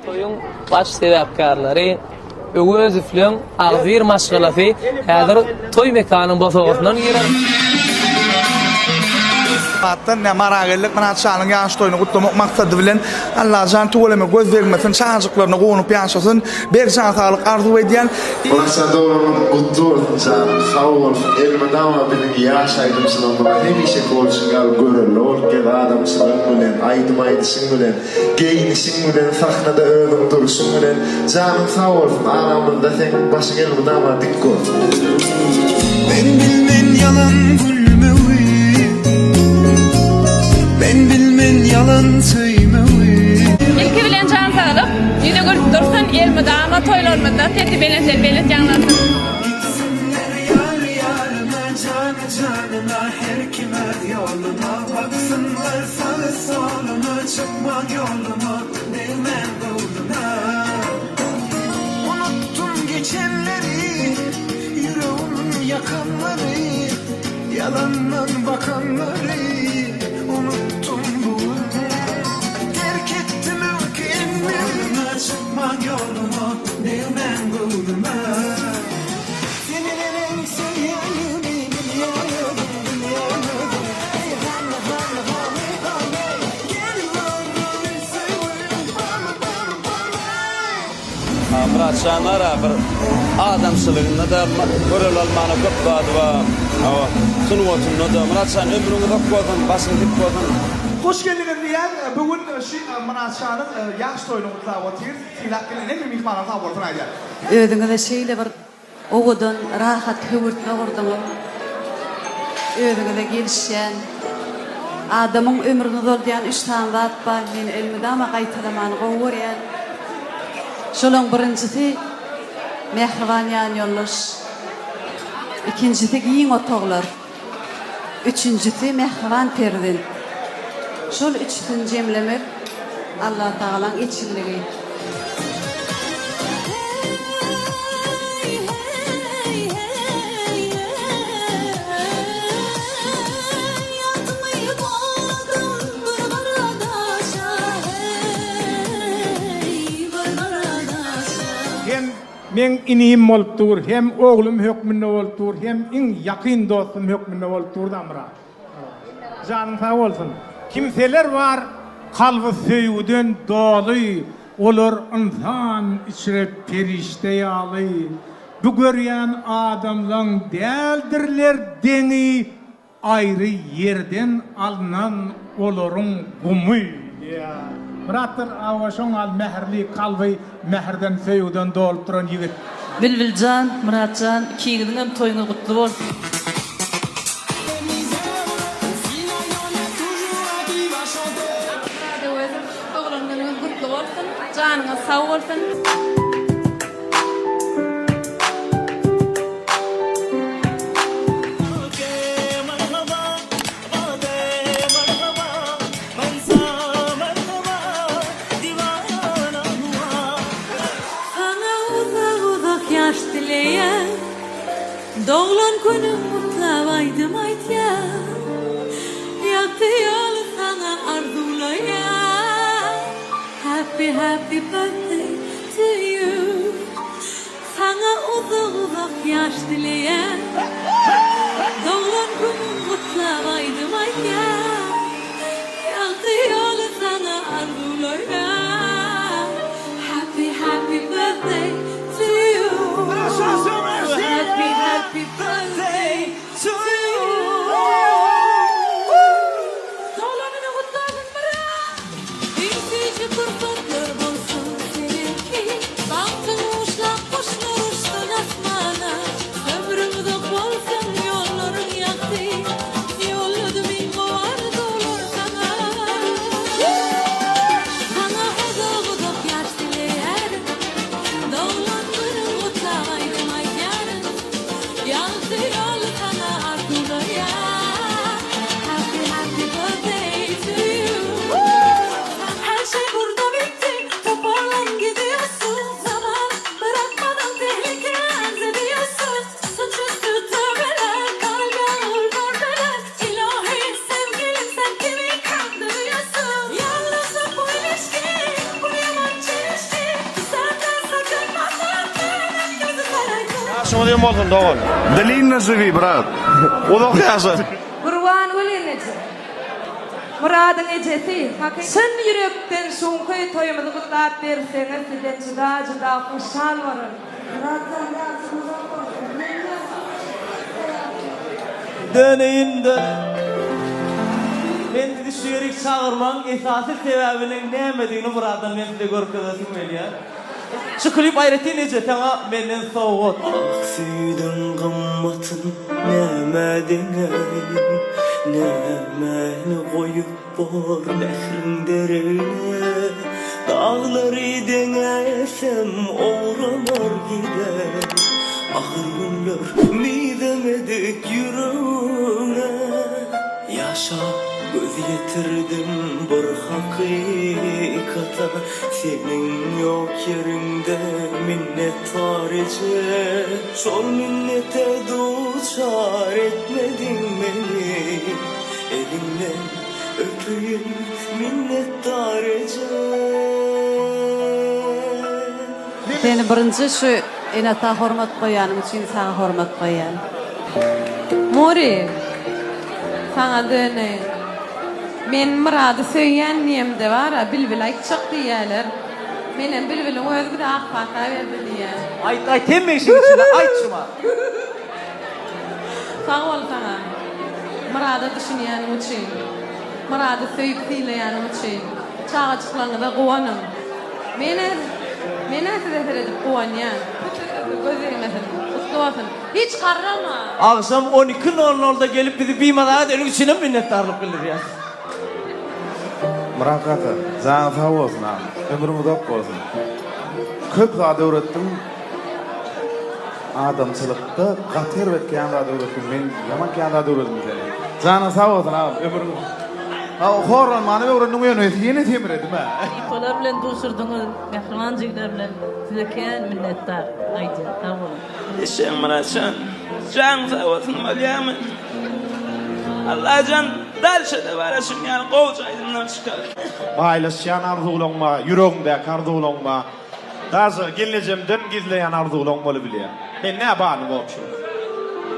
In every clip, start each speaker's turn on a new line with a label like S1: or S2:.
S1: Toyun baş sebäpkärleri öwüz üflüň agzyr maşgalasy häzir toy mekanynyň boşagyndan girer.
S2: Hatta ne maragyllyk mana çanyň ýaş toyuny gutlamak maksady bilen Allah jan tuwleme göz bermesin, çanyjyklaryna gowunup ýaşasyn, berjan sağlyk arzu edýän.
S3: Masadorun gutlu olsun, sağ ol. Elmadama bilen ýaşaýdym şonda hemişe koçungal görürler, gel adamsyň bilen, aýdymaýdysyň bilen, geýnisiň bilen, sahnada öňüň duruşyň bilen, janyň sağ olsun. Aramynda sen başyň elmadama dik gol.
S4: Ben bilmen yalan gülmewi, ben bilmen yalan söylemewi.
S5: İlki bilen can sağlık, yine görüp dursan elmadama toylarmada teti belet canlansın.
S4: Gitsinler yar yarına, canı canına, her kime yoluna. Baksınlar sağı soluna, çıkma yoluma, değmen yoluna. Unuttum geçenleri, yüreğimin yakanları, yalandan bakanları. Unuttum bunu, terk ettim ülkemi. Çıkma yoluma, değmen yoluma. Senin sevgilim, biliyorum. Hey hanım, gel bana sevgilim, bana.
S6: Murat Şanlara bir adamçylygynda da görel almany köp bady we sunwatynda da Murat Şan ömrüňi bakýan, başyny dik bolýan.
S2: Hoş geldiniz diýen bugün şu mana çanyň ýaş toyuny gutlap otyr. Silaklyny ne mihmana kabul etýär.
S7: Ödüňe şeýle bir owadan rahat höwürtme gurdyňyň. Ödüňe gelişýän adamyň ömrüni dolýan üç tanbat bar men elmedama gaýtaramany gowurýan. Şolaň birincisi mehriban ýan ýollaş. İkincisi giň otoglar. Üçüncüsü mehriban perdin. Şol üçünü jemlemek Allah Taalaň içinligi.
S8: Hem men inim bolupdyr, hem oglum hökmünde bolupdyr, hem iň ýakyn dostum hökmünde bolupdyr damra. Janyň sag bolsun. Kimseler var kalby söýgüden doly, olar insan içre perişte ýaly. Bu görýän adamlaň däldirler deňi aýry ýerden alynan olaryň gumy. Muratlar awaşoň al meherli kalby meherden söýgüden dolup duran ýigit.
S7: Bilbiljan, Muratjan, ikiniň toýuny gutly bolsun.
S5: Oğlanlarınız kutlu olsun, canınız sağ olsun.
S9: Sana uzak yaş dileyen, doğulan günüm mutlabaydım aytyan. Yaktı yolu sana arzulayan. Happy birthday to you. Sana uzak yaş dileyen, doğulan günüm mutlabaydım aytyan. Yaktı yolu sana arzulayan. Happy birthday to you. Happy birthday to you. Doğulanını kutlu olsun Murat. Ülkücü kurbanlar bolsun seninki. Baktın uşlap kuşlar uçtun asmana. Ömrümde bolsun yolların yaktı.
S6: başıma diyen boldun doğun.
S3: Delin nasibi brat.
S6: O da okuyası.
S9: Kurwan welinice. Muradın eceti. Sen yürekten şunkoy toyumuzu kutlayıp verseniz sizden cıda kuşal varır.
S10: Döneyin döne. Ben sizi şu yerik çağırman esası sebebinin ne emediğini buradan ben size görküzasım ya. Şu klip ayreti nece sana benden soğuk.
S4: Süydün gımmatın nemedine, nemeni koyup bor behrin derine. Dağları denesem uğramar gider. Ahır günler mi demedik yüreğine. Yaşa göz yetirdim bir hakikata. Senin yok yerinde minnettar ece. Şol minnete duçar etmedin beni. Elimden öpeyim minnettar ece.
S7: Seni birinci şu enata hormat koyanım için sana hormat koyan.
S9: Mori. Sana döne. Men Muradı söyleyen niyemde var ha, bilbilay çok diyeler. Menem bilbilin özgü de akfaka verdi diye.
S10: Ay temmen işin içine ay çıma.
S9: Sağ ol sana. Muradı düşünüyenim için. Muradı söyüp dileyenim için. Çağıcıklarını da kovanım. Mene size seredip kovan ya. Gözlerimezin, usluvatın. Hiç karrama.
S10: Akşam 12:00'da gelip bizi bimadana dönük içine minnettarlık kılır ya.
S6: Murat kaka, canı sağ olsun abi. Ömrümü dok olsun. Köp zade öğrettim. Adamçılıkta kater ve kıyanda öğrettim. Ben yaman kıyanda öğrettim seni. Canı sağ olsun abi, ömrümü. Horran manı ve öğrendim yeni temirdim ha.
S7: Polar bilen dosturdunuz, kahramançıklar bilen size keyin minnettar. Haydi, tamam.
S4: Eşen Muratcan, can sağ olsun Meryem'in. Allah can dalşede varasın yani kovcaydından çıkar.
S6: Baylaşan arzulanma, yüreğimde kardulanma. Dazı gelecemden gizleyen arzulanmalı bile. Ben ne bağım olmuşum.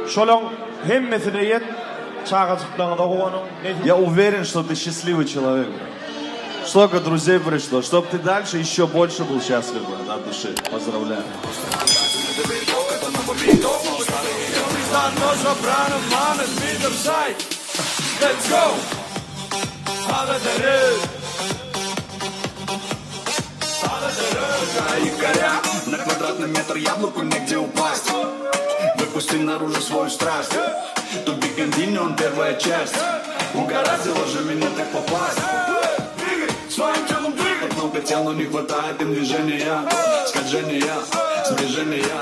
S6: Şolong hemmesine yet, çağızıklarına da onun.
S3: Я уверен, что ты счастливый человек. Столько друзей пришло, чтобы ты дальше еще больше был счастлив от души. Поздравляю.
S4: Let's go!
S11: На квадратный метр яблоку негде упасть. Выпусти наружу свою страсть. Тупик Гандини, он первая часть. Угораздило же меня так попасть. Двигай, своим телом двигай. Много тел, но не хватает им движения. Скольжения, сближения.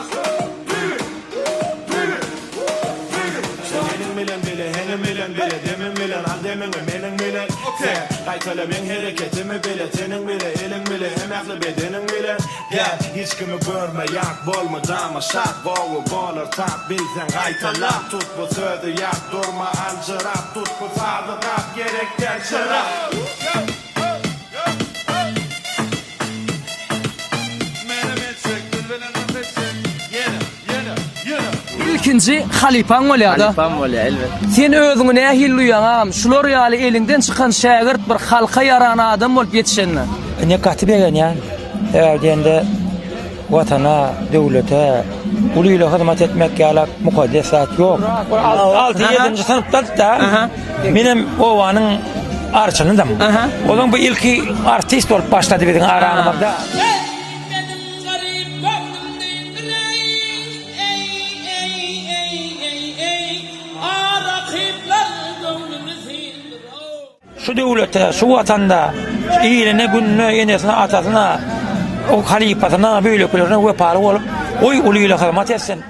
S12: Demin bilen, al demin ve menin bilen. Sen kaytalamen hareketimi bile, senin bile, elin bile, emekli bedenin bile. Gel, hiç kimi görme, yak bolmadı ama şart boğu bolur tap. Bilsen kaytalap, tut bu sözü yak, durma ancırap. Tut bu sağlık rap, gerek gel şarap.
S1: İlkinci halipan bolýar da.
S13: Halipan bolýar elbet.
S1: Sen özüňi nähil duýan agam? Şular ýaly elinden çykan şagirt bir halka yaran adam bolup ýetişenmi?
S13: Ne katı begen yani. Diyende vatana, devlete, uluyla hizmet etmek yalak mukaddesat yok. 6-7. sınıfta da benim ovanın arçınıydım. Onun bu ilki artist olup başladı bizim aranımda. Şu devlete, şu vatanda, iyiliğine, gününe, enesine, atasına, o halifasına, büyülüklerine vefalı olup, oy uluyla hizmet etsin.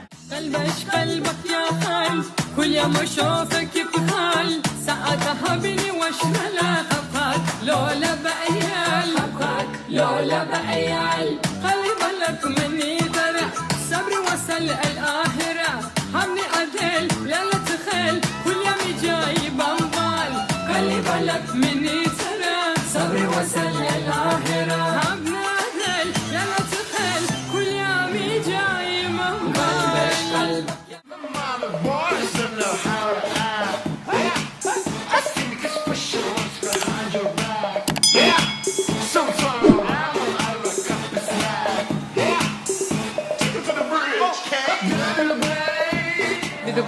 S9: قلبك يا خال كل يوم اشوفك بحال ساعتها بني واشمل خفاك لولا بعيال خفاك لولا بعيال قلب لك مني درع صبري وصل الاخره همني اذل لا لا تخل كل يوم جاي بنبال قلب لك مني ترى صبري وصل الاخره همني اذل لا لا تخل كل يوم جاي بنبال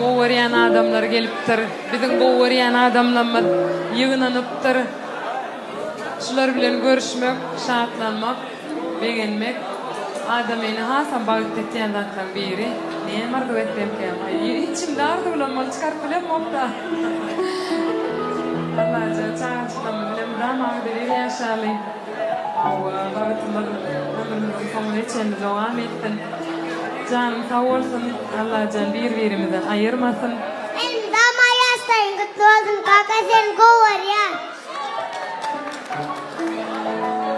S9: gowuryan adamlar gelipdir. Bizim gowuryan adamlar ýygnanypdyr. Şular bilen görüşmek, şatlanmak, begenmek adamyny hasan bagyt etýänlerden biri. Näme marka etdim ki? İçimde ardy bilen mal çykaryp bilemokda. Allah'a çağırışlam bilen damagy beri ýaşaly. Awa bagtymyň ömrümiziň soňuna çenli dowam etdin. Canım sağ olsun. Allah can birbirimize ayırmasın.
S14: Benim dama yaştayın kutlu olsun. Kaka sen gowuryan.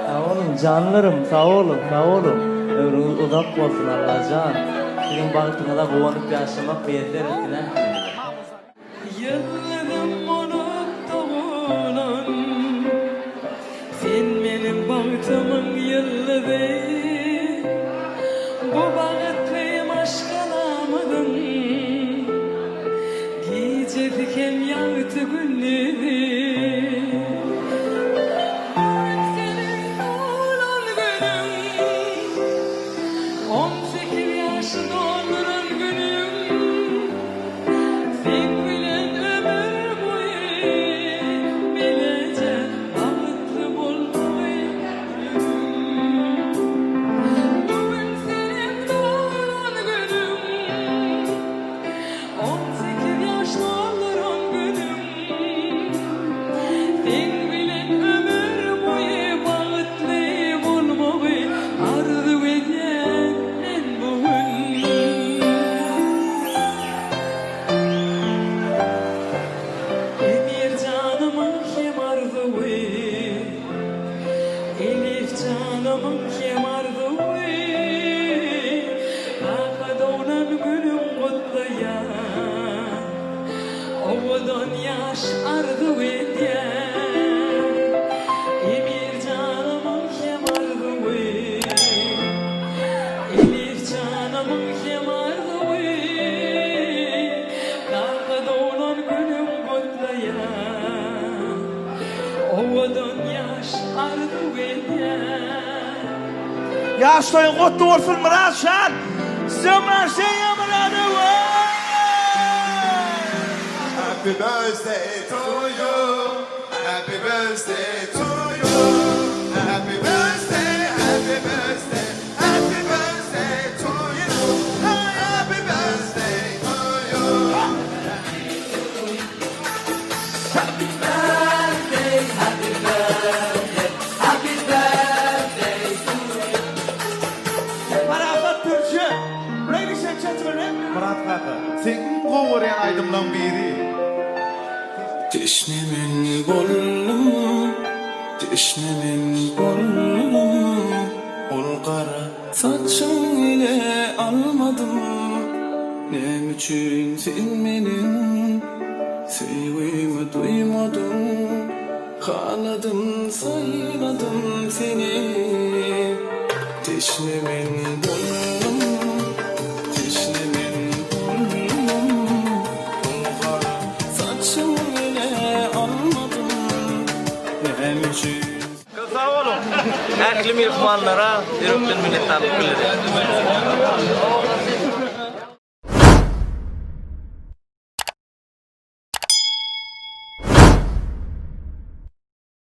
S10: Sağ olun canlarım, sağ olun, sağ olun. Ömrünüz uzak olsun Allah can. Sizin bagtyňyza da gowanyp ýaşamak beýler etdiler.
S9: Yıllarım unuttuğunun sen benim bagtymyň yıldızı. Bu bagtyym aşkalamyň gece diken ýagty günleri. Senin olan günüm 18 ýaşy dolduran günüm. Sen bilen ömür boyu bilece bagtly bolmagy. Bugün senin doğan günüm 18 ýaş dolduran günüm. Sen bilen ömür boyu bagtly bolmagy arzu edýän bugün. Emir canımın hem arzuy, Elif canımın hem arzuy. Kaka doğulan günüm kutlayan, ovadan yaş arzu edyen. Emir canımın hem arzuy, Elif canımın hem arzuy. Kaka doğulan günüm kutlayan, ovadan yaş arzu edyen.
S6: Yaştoyun kutlu olsun Murat Şan. Zımrar seyya Murat'ı
S3: Happy birthday to you. Happy birthday to you. Happy birthday, happy birthday, happy birthday to you. Happy birthday to you.
S9: Happy birthday, happy birthday, happy birthday to you.
S6: Marafat Türkçü. Ladies and gentlemen. Murat Kaka. Sen gowuryan aydymlaň biri.
S11: Teşnemin bollum, teşnemin bollum. Ol kara saçın ile almadım. Nem üçün sen menin sevgimi duymadın. Haladım, sayladım seni. Teşnemin bollum, teşnemin bollum. Ol kara saçın ile almadım. Nem üçün.
S10: Sağ olun. Ähli mehmanlara yürekden minnetdarlyk bildirin.